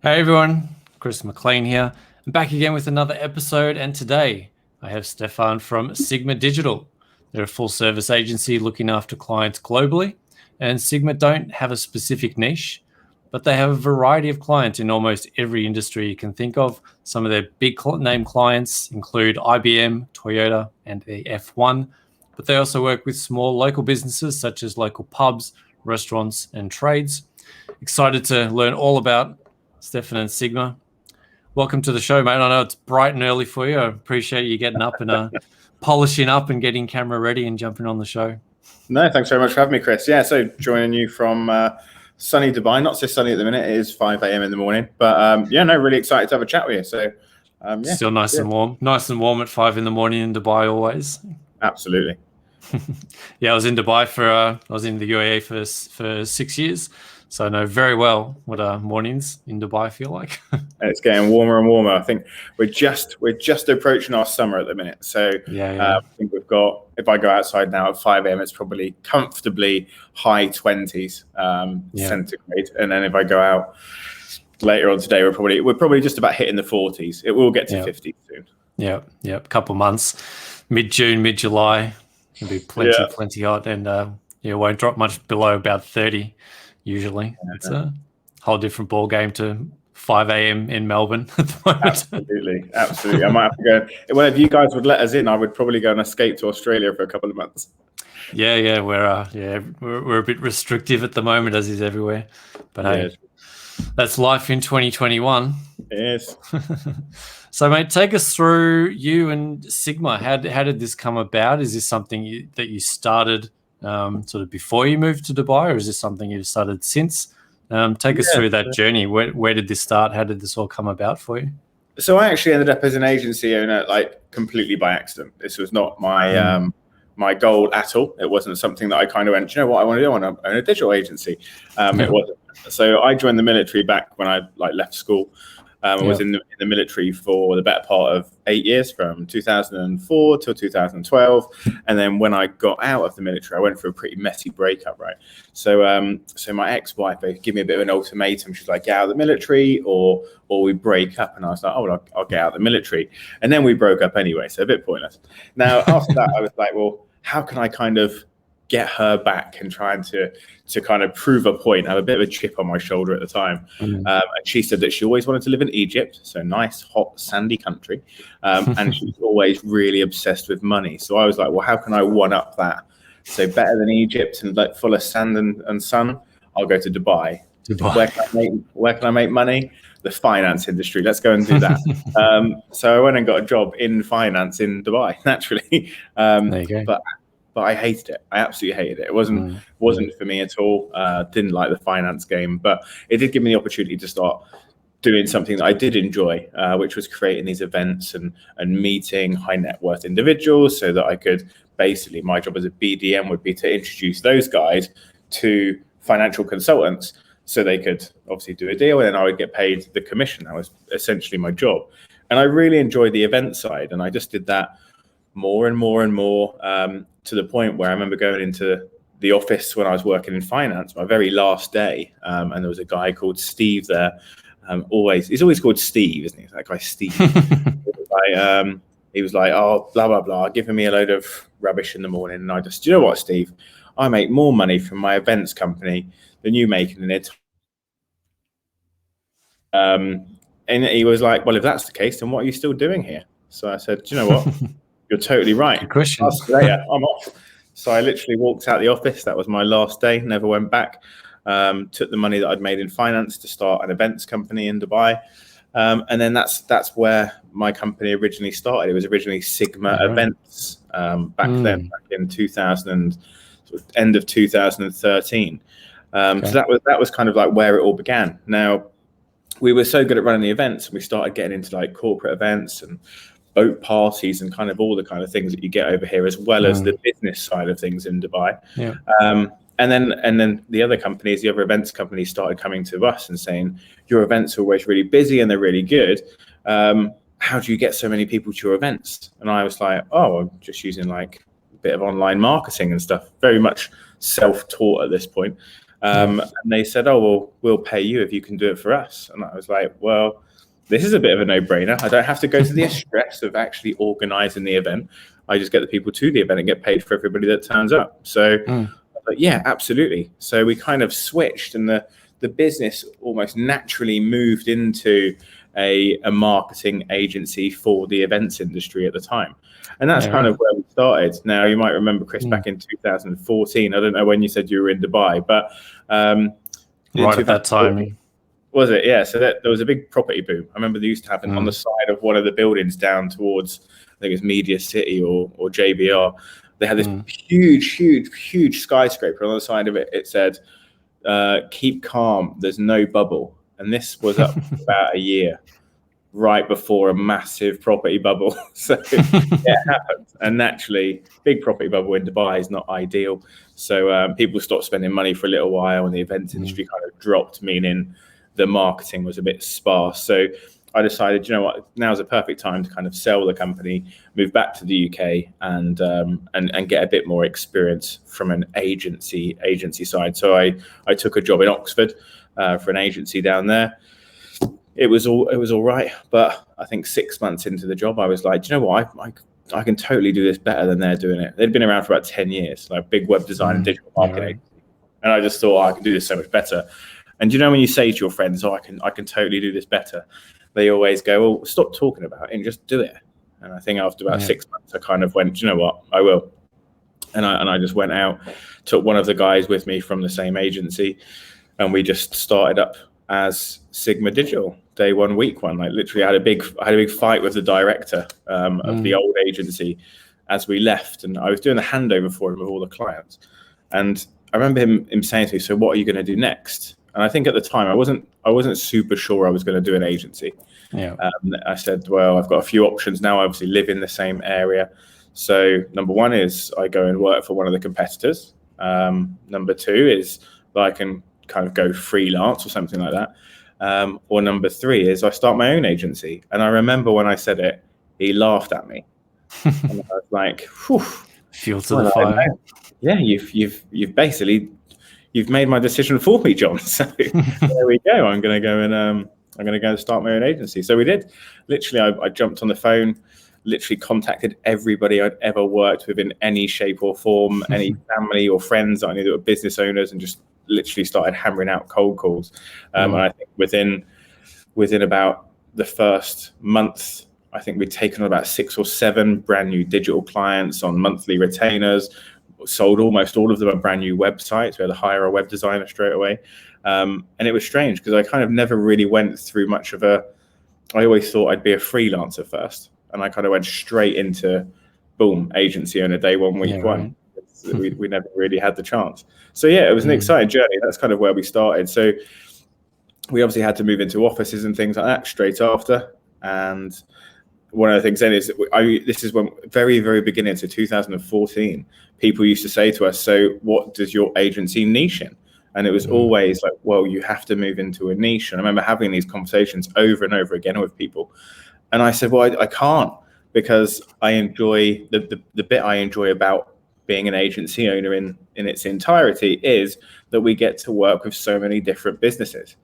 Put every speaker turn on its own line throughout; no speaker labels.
Hey everyone, Chris McLean here. I'm back again with another episode, and today I have Stefan from Sigma Digital. They're a full-service agency looking after clients globally, and Sigma don't have a specific niche, but they have a variety of clients in almost every industry you can think of. Some of their big name clients include IBM, Toyota, and the F1, but they also work with small local businesses such as local pubs, restaurants, and trades. Excited to learn all about Stefan and Sigma. Welcome to the show, mate. I know it's bright and early for you. I appreciate you getting up and polishing up and getting camera ready and jumping on the show.
No, thanks very much for having me, Chris. Yeah, so joining you from sunny Dubai. Not so sunny at the minute. It is 5 a.m. in the morning. But really excited to have a chat with you. So
Still nice and warm. Nice and warm at 5 in the morning in Dubai always.
Absolutely.
Yeah, I was in Dubai I was in the UAE for 6 years. So I know very well what mornings in Dubai feel like.
It's getting warmer and warmer. I think we're just approaching our summer at the minute. So I think we've got, if I go outside now at 5 a.m., it's probably comfortably high 20s centigrade. And then if I go out later on today, we're probably just about hitting the 40s. It will get to 50 soon.
Yeah. A couple of months, mid-June, mid-July, it'll be plenty hot, and it won't drop much below about 30. Usually, it's a whole different ball game to 5 a.m. in Melbourne at the moment.
Absolutely. I might have to go. Well, if you guys would let us in, I would probably go and escape to Australia for a couple of months.
Yeah, we're a bit restrictive at the moment, as is everywhere. But hey, that's life in 2021.
Yes.
So, mate, take us through you and Sigma. How did this come about? Is this something that you started sort of before you moved to Dubai, or is this something you've started since? Take us through that journey. Where did this start? How did this all come about for you?
So I actually ended up as an agency owner, like completely by accident. This was not my my goal at all. It wasn't something that I kind of went, you know what I want to do? I want to own a digital agency. It wasn't. So I joined the military back when I left school. I was in the military for the better part of 8 years, from 2004 till 2012. And then when I got out of the military, I went through a pretty messy breakup, right? So so my ex-wife gave me a bit of an ultimatum. She's like, get out of the military or we break up. And I was like, oh, well, I'll get out of the military. And then we broke up anyway, so a bit pointless. Now, after that, I was like, well, how can I kind of get her back and trying to kind of prove a point. I have a bit of a chip on my shoulder at the time. And she said that she always wanted to live in Egypt, so nice, hot, sandy country. And she's always really obsessed with money. So I was like, well, how can I one up that? So better than Egypt and like full of sand and sun, I'll go to Dubai. Where can I make money? The finance industry. Let's go and do that. So I went and got a job in finance in Dubai, naturally.
There you go.
But I hated it. I absolutely hated it. It wasn't for me at all. Didn't like the finance game, but it did give me the opportunity to start doing something that I did enjoy, which was creating these events and meeting high net worth individuals, so that I could basically, my job as a BDM would be to introduce those guys to financial consultants, so they could obviously do a deal, and then I would get paid the commission. That was essentially my job, and I really enjoyed the event side, and I just did that more and more and more, to the point where I remember going into the office when I was working in finance, my very last day, and there was a guy called Steve there. He's always called Steve, isn't he? That guy Steve. He was like, oh, blah blah blah, giving me a load of rubbish in the morning, and I just, you know what, Steve, I make more money from my events company than you make in it. And he was like, well, if that's the case, then what are you still doing here? So I said, do you know what? You're totally right.
Good question.
Later, I'm off. So I literally walked out the office. That was my last day. Never went back. Took the money that I'd made in finance to start an events company in Dubai. And then that's where my company originally started. It was originally Sigma Events back then, back in end of 2013. So that was kind of like where it all began. Now, we were so good at running the events, we started getting into like corporate events and boat parties and kind of all the kind of things that you get over here, as well as the business side of things in Dubai. And then the other companies, the other events companies, started coming to us and saying, your events are always really busy and they're really good. How do you get so many people to your events? And I was like, oh, I'm just using like a bit of online marketing and stuff, very much self-taught at this point. And they said, oh, well, we'll pay you if you can do it for us. And I was like, well, this is a bit of a no-brainer. I don't have to go to the stress of actually organizing the event. I just get the people to the event and get paid for everybody that turns up. So yeah, absolutely. So we kind of switched, and the business almost naturally moved into a marketing agency for the events industry at the time. And that's kind of where we started. Now, you might remember, Chris, back in 2014, I don't know when you said you were in Dubai, but
right at that time.
Was it? Yeah. So there was a big property boom. I remember they used to have it on the side of one of the buildings down towards, I think it's Media City or JBR. They had this huge skyscraper. On the side of it, it said, keep calm, there's no bubble. And this was up for about a year, right before a massive property bubble. So it happened. And naturally, big property bubble in Dubai is not ideal. So people stopped spending money for a little while, and the events industry kind of dropped, meaning the marketing was a bit sparse. So I decided, you know what, now's a perfect time to kind of sell the company, move back to the UK, and get a bit more experience from an agency side. So I took a job in Oxford for an agency down there. It was all right, but I think 6 months into the job, I was like, do you know what, I can totally do this better than they're doing it. They'd been around for about 10 years, like big web design and digital marketing, and I just thought, I can do this so much better. And you know, when you say to your friends, oh, I can totally do this better, they always go, well, stop talking about it and just do it. And I think after about 6 months, I kind of went, you know what, I will. And I just went out, took one of the guys with me from the same agency, and we just started up as Sigma Digital, day one, week one. Like literally, I had a big fight with the director of the old agency as we left, and I was doing the handover for him with all the clients. And I remember him saying to me, so what are you going to do next? And I think at the time I wasn't super sure I was going to do an agency. I said, well, I've got a few options now. I obviously live in the same area. So number one is I go and work for one of the competitors. Number two is that I can kind of go freelance or something like that. Or number three is I start my own agency. And I remember when I said it, he laughed at me. And I was like, whew.
Fuel to the fire.
Yeah, you've basically made my decision for me, John. So there we go. I'm going to go and start my own agency. So we did. Literally, I jumped on the phone, literally contacted everybody I'd ever worked with in any shape or form, any family or friends that I knew that were business owners, and just literally started hammering out cold calls. And I think within about the first month, I think we'd taken on about 6 or 7 brand new digital clients on monthly retainers, sold almost all of them a brand new website. So we had to hire a web designer straight away. And it was strange because I kind of never really went through much of I always thought I'd be a freelancer first. And I kind of went straight into, boom, agency owner day one, week one. We never really had the chance. So yeah, it was an exciting journey. That's kind of where we started. So we obviously had to move into offices and things like that straight after. And one of the things then is this is when very, very beginning, so 2014, people used to say to us, so what does your agency niche in? And it was always like, well, you have to move into a niche. And I remember having these conversations over and over again with people. And I said, well, I can't, because I enjoy the bit I enjoy about being an agency owner in its entirety is that we get to work with so many different businesses.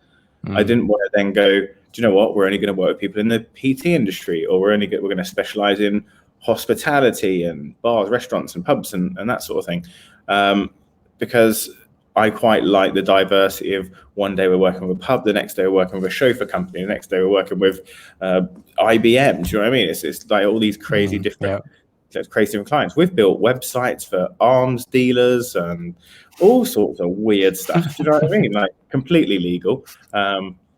I didn't want to then go, do you know what, we're only going to work with people in the PT industry, or we're going to specialize in hospitality and bars, restaurants and pubs and that sort of thing. Because I quite like the diversity of one day we're working with a pub, the next day we're working with a chauffeur company, the next day we're working with IBM. Do you know what I mean? It's like all these crazy different clients. We've built websites for arms dealers and all sorts of weird stuff. Do you know what I mean? Like completely legal.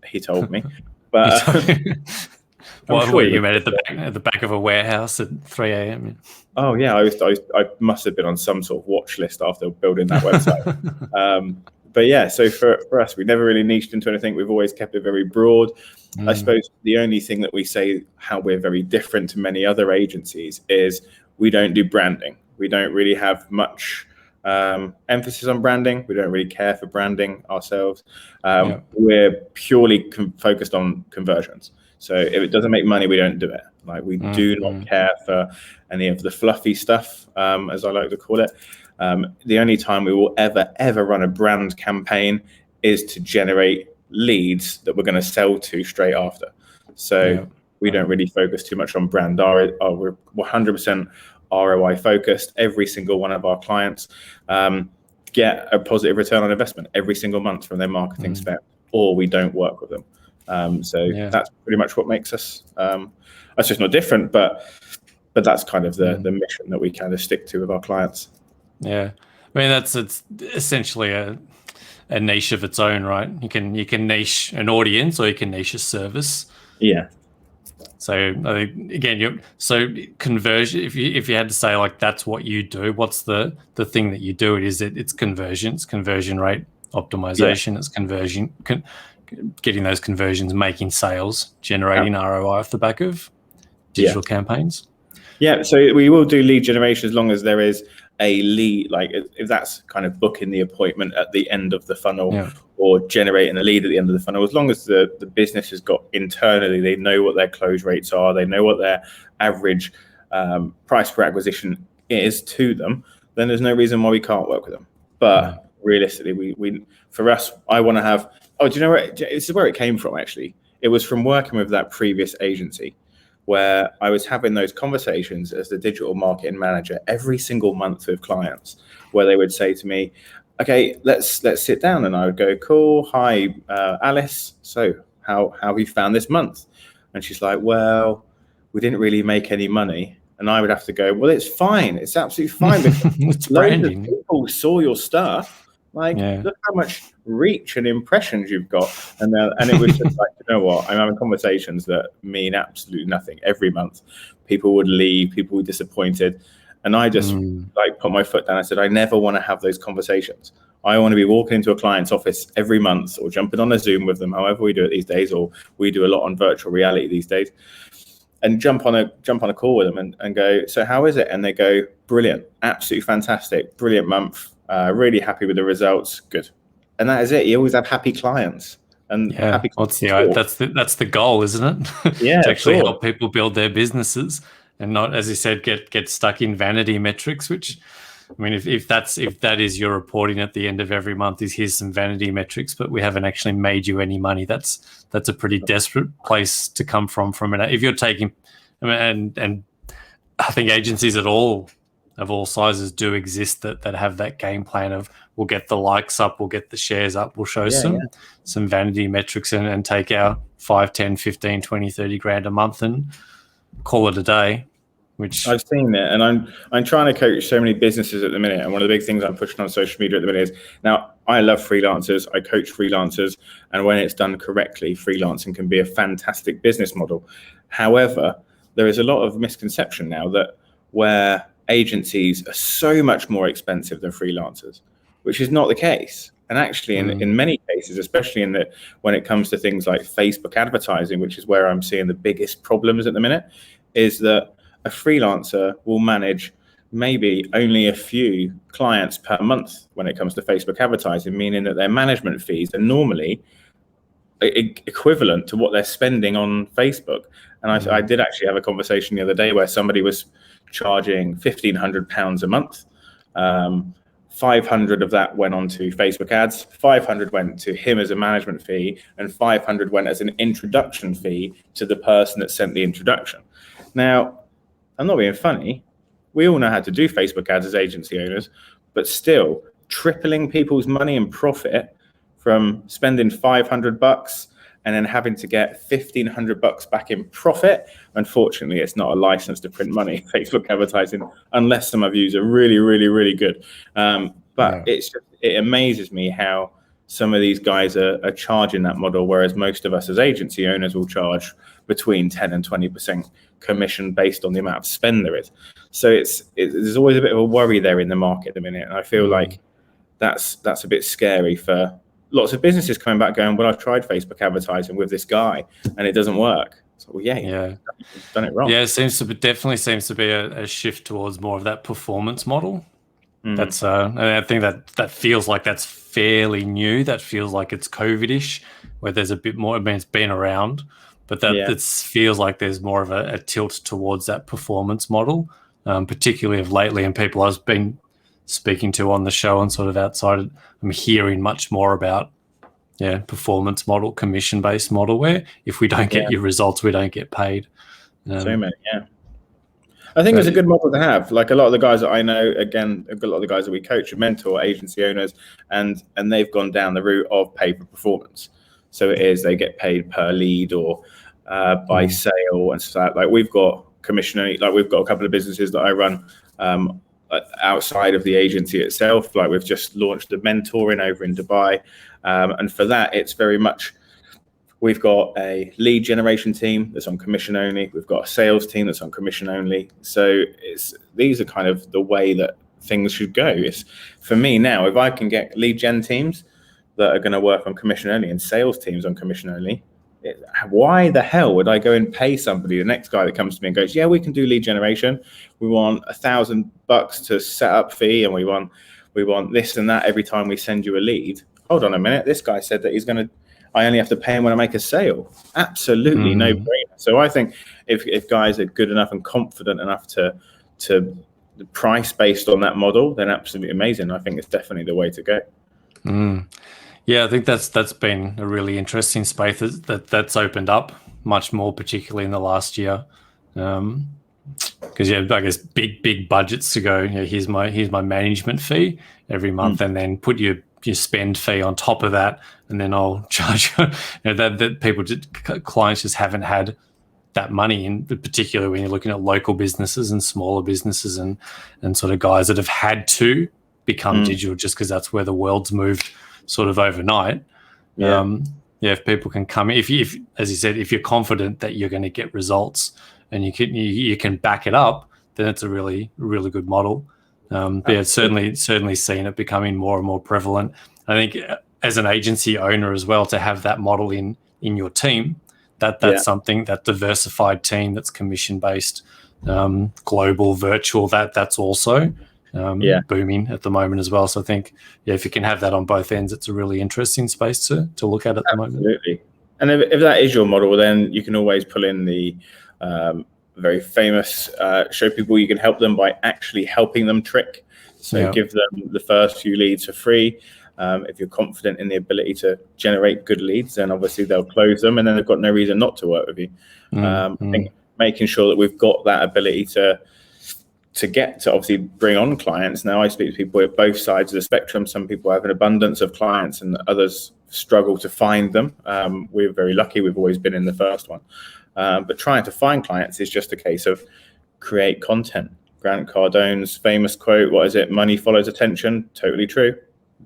He told me, but
what you made at the back of a warehouse at 3 a.m.
Oh yeah, I must have been on some sort of watch list after building that website. But yeah, so for us, we never really niched into anything. We've always kept it very broad. I suppose the only thing that we say how we're very different to many other agencies is we don't do branding. We don't really have much emphasis on branding. We don't really care for branding ourselves. We're purely focused on conversions. So if it doesn't make money, we don't do it. Like we do not care for any of the fluffy stuff, as I like to call it. The only time we will ever run a brand campaign is to generate leads that we're going to sell to straight after. So we don't really focus too much on brand. We're 100% ROI focused. Every single one of our clients get a positive return on investment every single month from their marketing spend, or we don't work with them. That's pretty much what makes us. That's just not different, but that's kind of the mission that we kind of stick to with our clients.
Yeah, I mean it's essentially a niche of its own, right? You can niche an audience, or you can niche a service.
Yeah.
So I think again, conversion. If you had to say like that's what you do, what's the thing that you do? It's conversion, it's conversion rate optimization, it's conversion, getting those conversions, making sales, generating ROI off the back of digital campaigns.
Yeah, so we will do lead generation as long as there is a lead, like if that's kind of booking the appointment at the end of the funnel or generating a lead at the end of the funnel. As long as the business has got internally, they know what their close rates are, they know what their average price per acquisition is to them, then there's no reason why we can't work with them. But realistically, we for us, I want to have, do you know where this is where it came from actually? It was from working with that previous agency, where I was having those conversations as the digital marketing manager every single month with clients, where they would say to me, okay, let's sit down. And I would go, cool, hi, Alice. So how have you found this month? And she's like, well, we didn't really make any money. And I would have to go, well, it's fine. It's absolutely fine.
It's branding.
Loads of people saw your stuff. Like, look how much reach and impressions you've got. And it was just like, you know what? I'm having conversations that mean absolutely nothing. Every month, people would leave, people were disappointed. And I just like put my foot down. I said, I never want to have those conversations. I want to be walking into a client's office every month or jumping on a Zoom with them, however we do it these days, or we do a lot on virtual reality these days, and jump on a call with them and go, so how is it? And they go, brilliant, absolutely fantastic, brilliant month. Really happy with the results. Good. And that is it. You always have happy clients and happy
clients. That's the goal, isn't it?
Yeah.
To actually help people build their businesses and not, as you said, get stuck in vanity metrics, which, I mean, if that is your reporting at the end of every month is here's some vanity metrics, but we haven't actually made you any money, that's a pretty desperate place to come from it. If you're taking, and I think agencies of all sizes do exist that have that game plan of we'll get the likes up, we'll get the shares up, we'll show some vanity metrics and take our 5, 10, 15, 20, 30 grand a month and call it a day. Which
I've seen it, and I'm trying to coach so many businesses at the minute. And one of the big things I'm pushing on social media at the minute is, now I love freelancers, I coach freelancers, and when it's done correctly, freelancing can be a fantastic business model. However, there is a lot of misconception now that where agencies are so much more expensive than freelancers, which is not the case. And actually, in many cases, especially when it comes to things like Facebook advertising, which is where I'm seeing the biggest problems at the minute, is that a freelancer will manage maybe only a few clients per month when it comes to Facebook advertising, meaning that their management fees are normally equivalent to what they're spending on Facebook. And I did actually have a conversation the other day where somebody was charging £1,500 a month. 500 of that went on to Facebook ads, 500 went to him as a management fee, and 500 went as an introduction fee to the person that sent the introduction. Now, I'm not being funny. We all know how to do Facebook ads as agency owners, but still tripling people's money and profit from spending $500 and then having to get $1,500 back in profit. Unfortunately, it's not a license to print money, Facebook advertising, unless some of you are really, really, really good. It amazes me how some of these guys are charging that model, whereas most of us as agency owners will charge between 10 and 20% commission based on the amount of spend there is. So there's always a bit of a worry there in the market at the minute. And I feel like that's a bit scary for lots of businesses coming back going, well, I've tried Facebook advertising with this guy and it doesn't work. So, well, you've done it wrong.
Yeah, it definitely seems to be a shift towards more of that performance model. That's I think that feels like that's fairly new. That feels like it's COVID-ish, where there's a bit more. I mean, it's been around, but it feels like there's more of a tilt towards that performance model, particularly of lately. And people I've been speaking to on the show and sort of outside, I'm hearing much more about performance model, commission-based model, where if we don't get your results, we don't get paid.
So many, I think it's a good model to have. Like a lot of the guys that I know, again, a lot of the guys that we coach are mentor agency owners, and they've gone down the route of pay for performance. So it is, they get paid per lead or by sale and stuff. Like we've got commission only, like we've got a couple of businesses that I run outside of the agency itself. Like we've just launched the mentoring over in Dubai. And for that, it's very much, we've got a lead generation team that's on commission only. We've got a sales team that's on commission only. So these are kind of the way that things should go. It's for me now, if I can get lead gen teams that are going to work on commission only and sales teams on commission only, why the hell would I go and pay somebody, the next guy that comes to me and goes, yeah, we can do lead generation. We want $1,000 to set up fee, and we want this and that every time we send you a lead. Hold on a minute. This guy said that I only have to pay him when I make a sale. Absolutely no brainer. So I think if guys are good enough and confident enough to price based on that model, then absolutely amazing. I think it's definitely the way to go.
Yeah, I think that's been a really interesting space that's opened up much more, particularly in the last year. Because I guess big budgets to go, here's my management fee every month, and then put your spend fee on top of that, and then I'll charge you. That clients just haven't had that money, in particular when you're looking at local businesses and smaller businesses and sort of guys that have had to become digital just because that's where the world's moved sort of overnight. If people can come in, if as you said, if you're confident that you're going to get results and you can back it up, then it's a really, really good model. But certainly seen it becoming more and more prevalent. I think as an agency owner as well, to have that model in your team, that's something, that diversified team that's commission based, global, virtual, that's also booming at the moment as well. So I think if you can have that on both ends, it's a really interesting space to look at the moment.
Absolutely. And if that is your model, then you can always pull in the very famous show people you can help them by actually helping them trick. So give them the first few leads for free. If you're confident in the ability to generate good leads, then obviously they'll close them, and then they've got no reason not to work with you. I think making sure that we've got that ability to get to obviously bring on clients. Now I speak to people at both sides of the spectrum. Some people have an abundance of clients and others struggle to find them. We're very lucky. We've always been in the first one. But trying to find clients is just a case of create content. Grant Cardone's famous quote, what is it? Money follows attention. Totally true.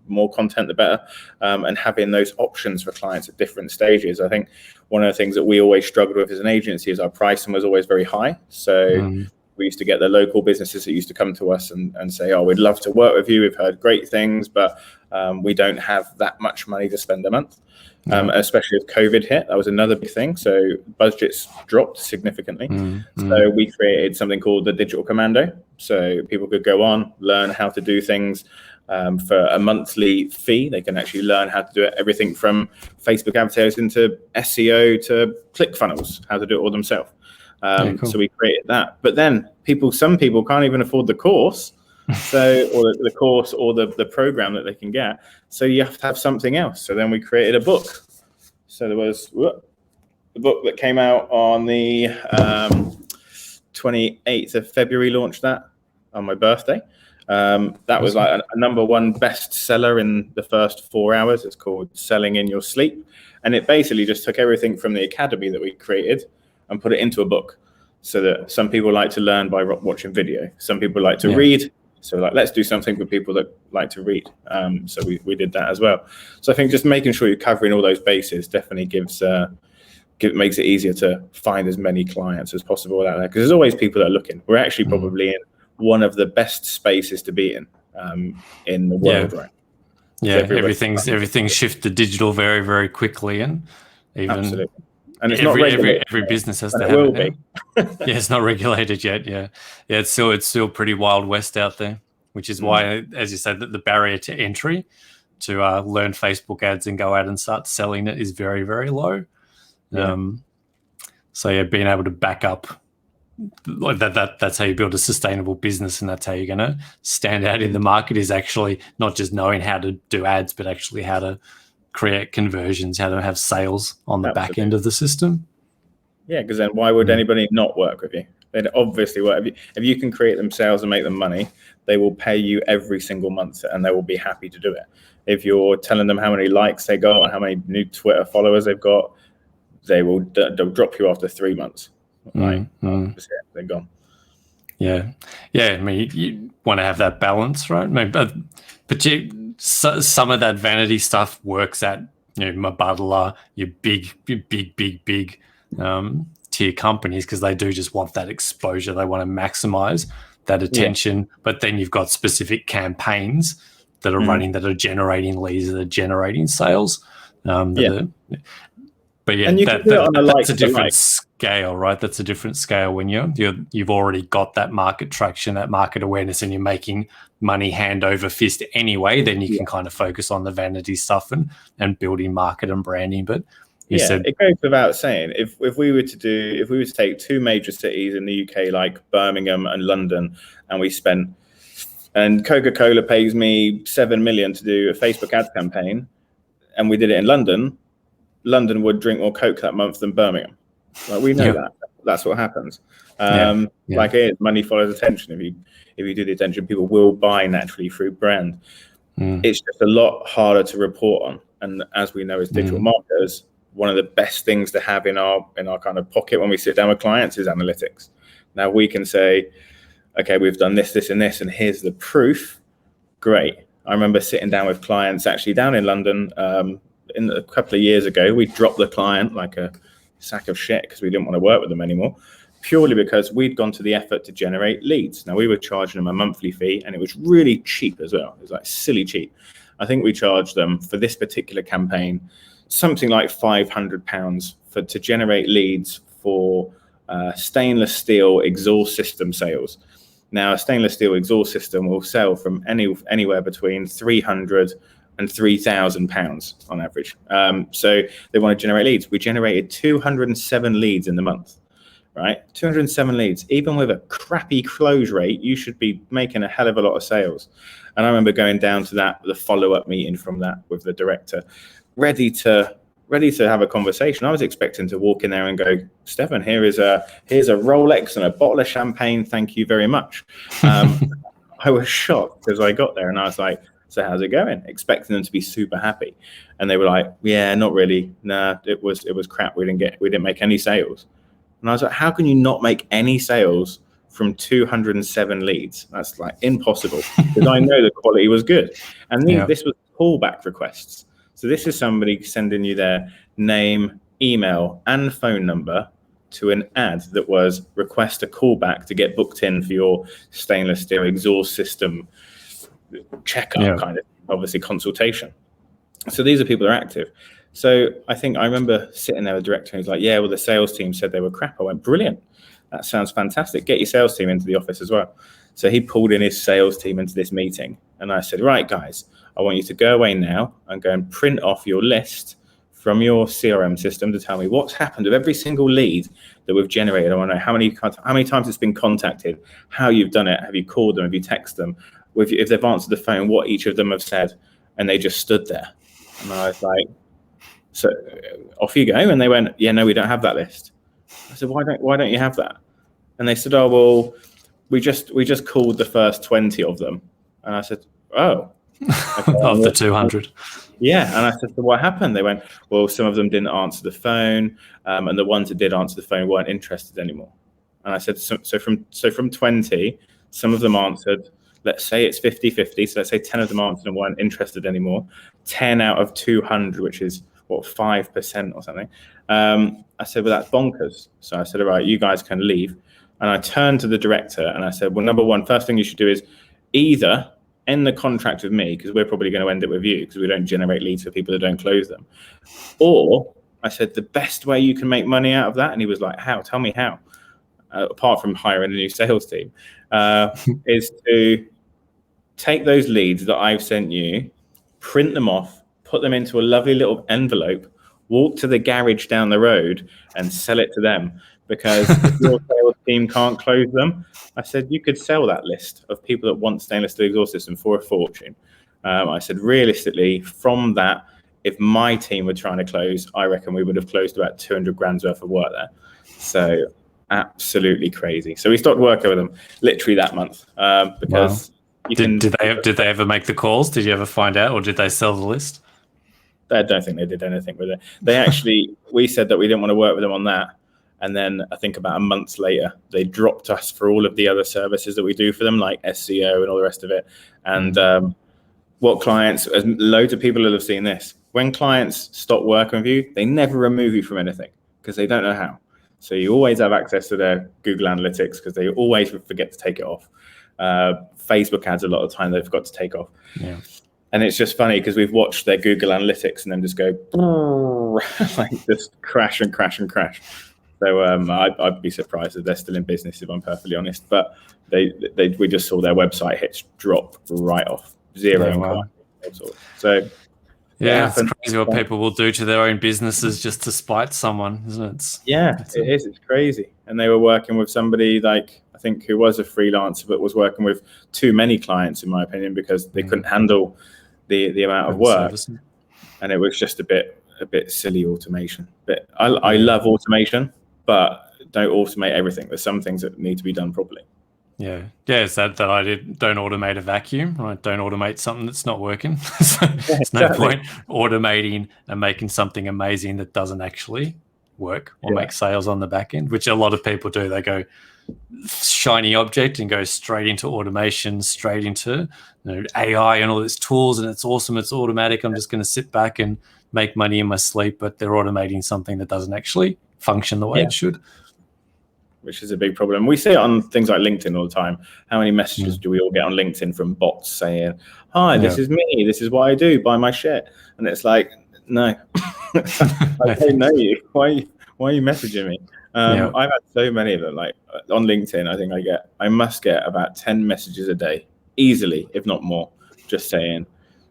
More content, the better. And having those options for clients at different stages. I think one of the things that we always struggled with as an agency is our pricing was always very high. So we used to get the local businesses that used to come to us and say, oh, we'd love to work with you. We've heard great things, but we don't have that much money to spend a month. Especially if COVID hit, that was another big thing. So budgets dropped significantly. So we created something called the Digital Commando. So people could go on, learn how to do things for a monthly fee. They can actually learn how to do it, everything from Facebook advertising to SEO to ClickFunnels, how to do it all themselves. Cool. So we created that. But then some people can't even afford the course. So, or the course or the program that they can get. So you have to have something else. So then we created a book. So there was the book that came out on the 28th of February, launched that on my birthday. That was like a number one bestseller in the first 4 hours. It's called Selling in Your Sleep. And it basically just took everything from the academy that we created and put it into a book. So that some people like to learn by watching video. Some people like to read. So let's do something for people that like to read. So we did that as well. So I think just making sure you're covering all those bases definitely makes it easier to find as many clients as possible out there. Because there's always people that are looking. We're actually probably in one of the best spaces to be in the world, right?
Yeah, everything's shifted digital very, very quickly, and even
absolutely. And it's
every business has to have it. Yeah, it's not regulated yet. Yeah, it's still pretty wild west out there, which is why, as you said, that the barrier to entry to learn Facebook ads and go out and start selling it is very, very low. So being able to back up like that's how you build a sustainable business, and that's how you're going to stand out in the market, is actually not just knowing how to do ads, but actually how to create conversions, how to have sales on the back end of the system.
Yeah, because then why would anybody not work with you? They'd obviously work. If you can create them sales and make them money, they will pay you every single month, and they will be happy to do it. If you're telling them how many likes they got and how many new Twitter followers they've got, they'll drop you after 3 months. Right? They're gone.
Yeah. I mean, you want to have that balance, right? I mean, but some of that vanity stuff works at, you know, Mubadala, your big tier companies, because they do just want that exposure. They want to maximize that attention. But then you've got specific campaigns that are running, that are generating leads, that are generating sales. But yeah, that's a different scale, right? That's a different scale when you've already got that market traction, that market awareness, and you're making money hand over fist anyway. Then you can kind of focus on the vanity stuff and building market and branding. But
it goes without saying, if we were to take two major cities in the UK like Birmingham and London, and Coca-Cola pays me 7 million to do a Facebook ad campaign, and we did it in London would drink more Coke that month than Birmingham. Like, we know that's what happens. Like it is, money follows attention. If you do the attention, people will buy naturally through brand. It's just a lot harder to report on. And as we know as digital marketers, one of the best things to have in our kind of pocket when we sit down with clients is analytics. Now we can say, okay, we've done this, this, and this, and here's the proof. Great. I remember sitting down with clients actually down in London in a couple of years ago. We dropped the client like a sack of shit because we didn't want to work with them anymore, purely because we'd gone to the effort to generate leads. Now we were charging them a monthly fee, and it was really cheap as well. It was like silly cheap. I think we charged them for this particular campaign something like £500 to generate leads for stainless steel exhaust system sales. Now, a stainless steel exhaust system will sell from anywhere between £300 and £3,000 on average. So they want to generate leads. We generated 207 leads in the month, right? 207 leads. Even with a crappy close rate, you should be making a hell of a lot of sales. And I remember going down to the follow-up meeting from that with the director, ready to have a conversation. I was expecting to walk in there and go, Stefan, here's a Rolex and a bottle of champagne. Thank you very much. I was shocked because I got there and I was like, so how's it going? Expecting them to be super happy. And they were like, yeah, not really. Nah, it was crap. We didn't make any sales. And I was like, how can you not make any sales from 207 leads? That's like impossible, because I know the quality was good. And this was callback requests. So this is somebody sending you their name, email, and phone number to an ad that was request a callback to get booked in for your stainless steel exhaust system checkup kind of, obviously, consultation. So these are people that are active. So I remember sitting there with the director, and he's like, yeah, well, the sales team said they were crap. I went, brilliant. That sounds fantastic. Get your sales team into the office as well. So he pulled in his sales team into this meeting. And I said, right, guys, I want you to go away now and go and print off your list from your CRM system to tell me what's happened with every single lead that we've generated. I want to know how many times it's been contacted, how you've done it. Have you called them? Have you texted them? If they've answered the phone, what each of them have said. And they just stood there. And I was like, so off you go. And they went, yeah, no, we don't have that list. I said, why don't you have that? And they said, oh, well, we just called the first 20 of them. And I said, oh. Okay,
of the 200.
Yeah. And I said, so what happened? They went, well, some of them didn't answer the phone. And the ones that did answer the phone weren't interested anymore. And I said, so from 20, some of them answered. Let's say it's 50-50. So let's say 10 of them answered and weren't interested anymore. 10 out of 200, which is 5% or something. I said, well, that's bonkers. So I said, all right, you guys can leave. And I turned to the director and I said, well, number one, first thing you should do is either end the contract with me, because we're probably going to end it with you because we don't generate leads for people that don't close them. Or I said, the best way you can make money out of that. And he was like, how? Tell me how. Apart from hiring a new sales team, is to take those leads that I've sent you, print them off, put them into a lovely little envelope, walk to the garage down the road and sell it to them. because if your sales team can't close them, I said, you could sell that list of people that want stainless steel exhaust system for a fortune. I said, realistically, from that, if my team were trying to close, I reckon we would have closed about 200 grand's worth of work there. So absolutely crazy. So we stopped working with them literally that month because
did they ever make the calls? Did you ever find out, or did they sell the list?
I don't think they did anything with it. They actually, we said that we didn't want to work with them on that. And then I think about a month later, they dropped us for all of the other services that we do for them, like SEO and all the rest of it. And what clients, loads of people will have seen this. When clients stop working with you, they never remove you from anything because they don't know how. So you always have access to their Google Analytics because they always forget to take it off. Facebook ads, a lot of the time, they forgot to take off. Yeah. And it's just funny because we've watched their Google Analytics and then just go like just crash and crash and crash. So I'd be surprised if they're still in business, if I'm perfectly honest. But we just saw their website hits drop right off, zero.
Yeah, wow.
So
yeah, it's crazy what people will do to their own businesses just to spite someone, isn't it?
It is. It's crazy. And they were working with somebody like, I think, who was a freelancer, but was working with too many clients, in my opinion, because they couldn't handle the amount of work. And it was just a bit silly automation. But I love automation, but don't automate everything. There's some things that need to be done properly.
Yeah, it's that I don't automate a vacuum, right? Don't automate something that's not working. So there's no point automating and making something amazing that doesn't actually work or make sales on the back end, which a lot of people do. They go shiny object and go straight into automation, straight into AI and all these tools, and it's awesome, it's automatic. I'm just going to sit back and make money in my sleep, but they're automating something that doesn't actually function the way it should.
Which is a big problem. We see it on things like LinkedIn all the time. How many messages do we all get on LinkedIn from bots saying, hi, this is me, this is what I do, buy my shit. And it's like, no, I don't know you. Why are you messaging me? I've had so many of them. Like on LinkedIn, I think I must get about 10 messages a day, easily, if not more, just saying,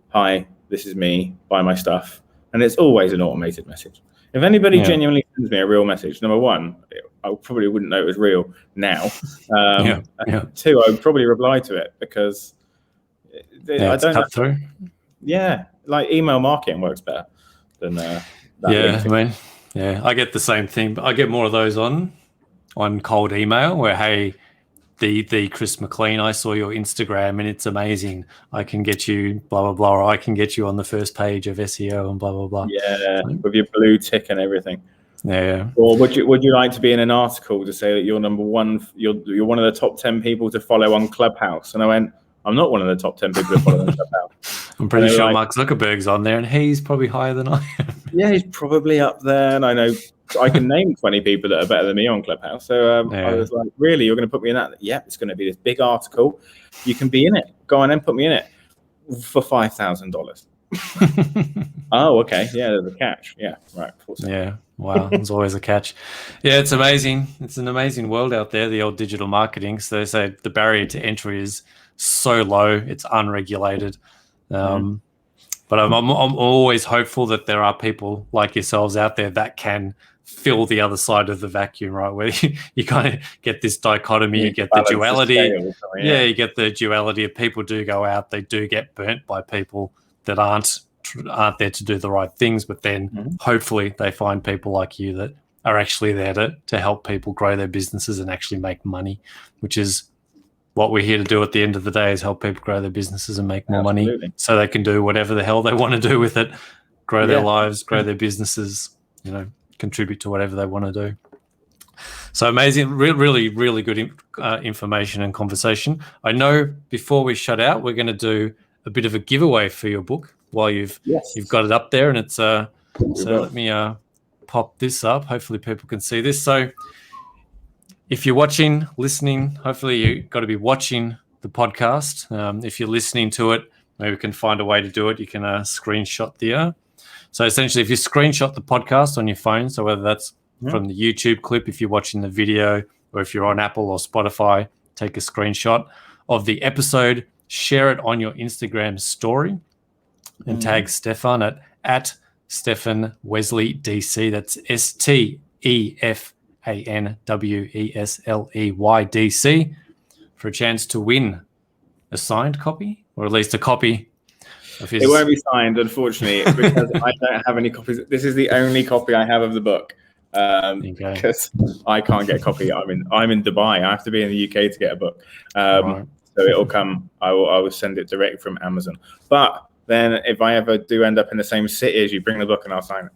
hi, this is me, buy my stuff. And it's always an automated message. If anybody genuinely sends me a real message, number one, I probably wouldn't know it was real now. Two, I would probably reply to it because I don't know.
Through.
Yeah, like email marketing works better than that.
I get the same thing, but I get more of those on cold email where, hey, the Chris McLean, I saw your Instagram and it's amazing. I can get you blah, blah, blah, or I can get you on the first page of SEO and blah, blah, blah.
Yeah, with your blue tick and everything.
Yeah.
Or would you like to be in an article to say that you're number one, you're one of the top 10 people to follow on Clubhouse? And I went, I'm not one of the top 10 people to follow on Clubhouse.
I'm pretty sure Mark Zuckerberg's on there and he's probably higher than I am.
Yeah, he's probably up there. And I know I can name 20 people that are better than me on Clubhouse. So I was like, really, you're going to put me in that? Yeah, it's going to be this big article. You can be in it. Go on and put me in it for $5,000. Oh, okay. Yeah, there's a catch. Yeah, right.
Yeah. Wow, there's always a catch. Yeah, it's amazing. It's an amazing world out there, the old digital marketing. So they say the barrier to entry is so low, it's unregulated. But I'm always hopeful that there are people like yourselves out there that can fill the other side of the vacuum, right? Where you kind of get this dichotomy, you get the duality. You get the duality of people do go out, they do get burnt by people that aren't there to do the right things, but then hopefully they find people like you that are actually there to help people grow their businesses and actually make money, which is what we're here to do at the end of the day, is help people grow their businesses and make more money so they can do whatever the hell they want to do with it, grow their lives, grow their businesses, contribute to whatever they want to do. So amazing, really, really good information and conversation. I know before we shut out, we're going to do a bit of a giveaway for your book while you've got it up there, and it's so let me pop this up. Hopefully people can see this. So if you're watching, listening, hopefully you got to be watching the podcast. If you're listening to it, maybe we can find a way to do it. You can screenshot the so essentially if you screenshot the podcast on your phone, so whether that's from the YouTube clip, if you're watching the video, or if you're on Apple or Spotify, take a screenshot of the episode, share it on your Instagram story, and tag Stefan at Stefan Wesley DC. That's STEFAN ANWESLEYDC, for a chance to win a signed copy, or at least a copy of his.
It won't be signed, unfortunately, because I don't have any copies. This is the only copy I have of the book, because I can't get a copy. I'm in Dubai. I have to be in the UK to get a book.
Right.
So it'll come. I will send it direct from Amazon. But then, if I ever do end up in the same city as you, bring the book and I'll sign it.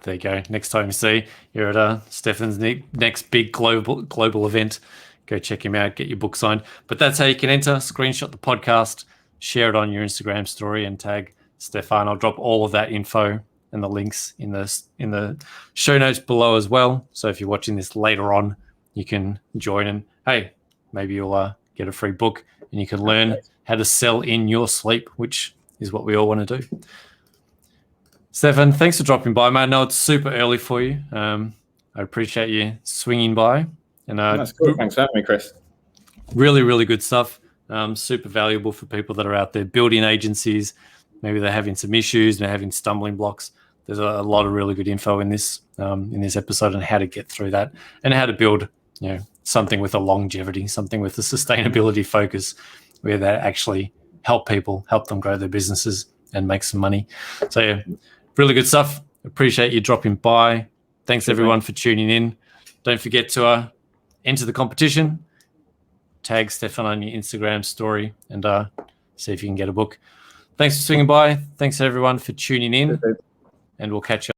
There you go. Next time you see you're at Stefan's next big global event, go check him out, get your book signed. But that's how you can enter. Screenshot the podcast, share it on your Instagram story, and tag Stefan. I'll drop all of that info and the links in the show notes below as well. So if you're watching this later on, you can join, and hey, maybe you'll get a free book and you can learn how to sell in your sleep, which is what we all want to do. Stefan, thanks for dropping by, mate. I know it's super early for you. I appreciate you swinging by. And
that's cool. Thanks for having me, Chris.
Really, really good stuff. Super valuable for people that are out there building agencies. Maybe they're having some issues, they're having stumbling blocks. There's a lot of really good info in this episode on how to get through that and how to build, something with a longevity, something with a sustainability focus, where they actually help people, help them grow their businesses and make some money. So yeah, really good stuff. Appreciate you dropping by. Thanks everyone for tuning in. Don't forget to enter the competition. Tag Stefan on your Instagram story and see if you can get a book. Thanks for swinging by. Thanks everyone for tuning in, and we'll catch you.